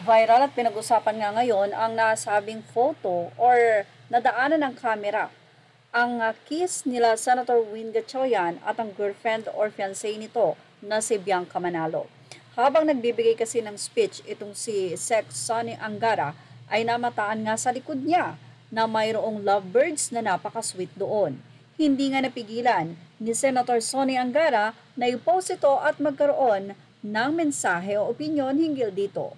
Viral at pinag-usapan nga ngayon ang nasabing photo or nadaanan ng camera. Ang kiss nila Senator Win Gatchalian at ang girlfriend or fiancé nito na si Bianca Manalo. Habang nagbibigay kasi ng speech itong si Sec. Sonny Angara ay namataan nga sa likod niya na mayroong lovebirds na napaka-sweet doon. Hindi nga napigilan ni Senator Sonny Angara na i-post ito at magkaroon ng mensahe o opinyon hinggil dito.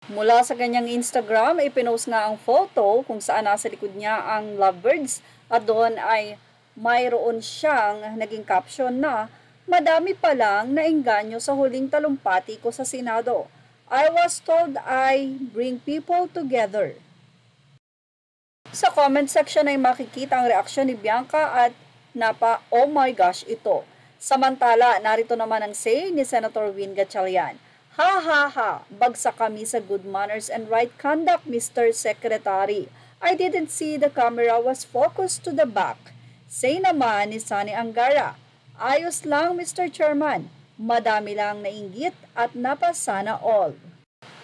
Mula sa kanyang Instagram, ipinost nga ang photo kung saan nasa likod niya ang lovebirds at doon ay mayroon siyang naging caption na madami pa lang naengganyo sa huling talumpati ko sa Senado. I was told I bring people together. Sa comment section ay makikita ang reaksyon ni Bianca at oh my gosh ito. Samantala, narito naman ang say ni Senator Win Gatchalian. Ha ha ha, bagsak kami sa good manners and right conduct, Mr. Secretary. I didn't see the camera was focused to the back. Say naman ni Sonny Angara, ayos lang Mr. Chairman, madami lang nainggit at napasana all.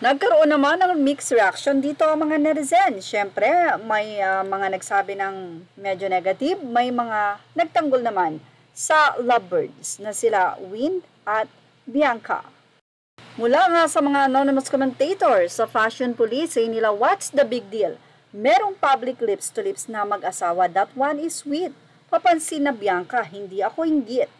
Nagkaroon naman ng mixed reaction dito ang mga netizen. Siyempre, may mga nagsabi ng medyo negative, may mga nagtanggol naman sa lovebirds na sila Win at Bianca. Mula nga sa mga anonymous commentators sa Fashion Police, ay nila, what's the big deal? Merong public lips to lips na mag-asawa, that one is sweet. Papansin na Bianca, hindi ako inggit.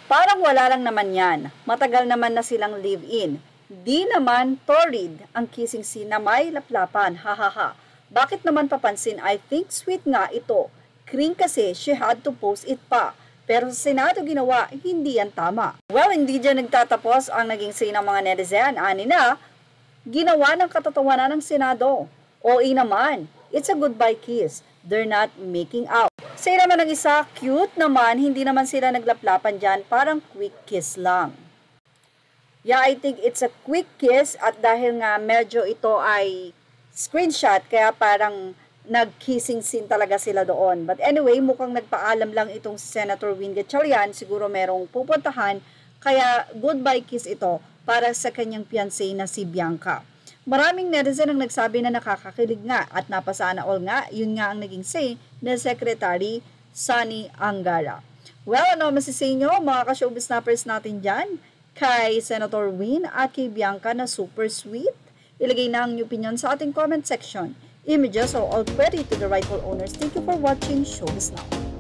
Parang wala lang naman yan. Matagal naman na silang live-in. Di naman torrid ang kissing scene na may laplapan, hahaha. Bakit naman papansin? I think sweet nga ito. Kring kasi she had to post it pa. Pero sa Senado ginawa, hindi yan tama. Well, hindi dyan nagtatapos ang naging say ng mga netizen. Ani na, ginawa ng katatawanan ng Senado. OA naman, it's a goodbye kiss. They're not making out. Say naman ng isa, cute naman, hindi naman sila naglaplapan dyan, parang quick kiss lang. Yeah, I think it's a quick kiss at dahil nga medyo ito ay screenshot, kaya parang nag-kissing scene talaga sila doon. But anyway, mukhang nagpaalam lang itong Senator Win Gatchalian, siguro merong pupuntahan, kaya goodbye kiss ito para sa kanyang fiancé na si Bianca. Maraming netizen ang nagsabi na nakakakilig nga at napasana all nga, yun nga ang naging say ng Secretary Sonny Angara. Well, ano masisay nyo mga ka-showbiz snappers natin dyan kay Senator Win at kay Bianca na super sweet? Ilagay na ang inyong opinion sa ating comment section. Images are all credit to the rightful owners. Thank you for watching Showbiz Now.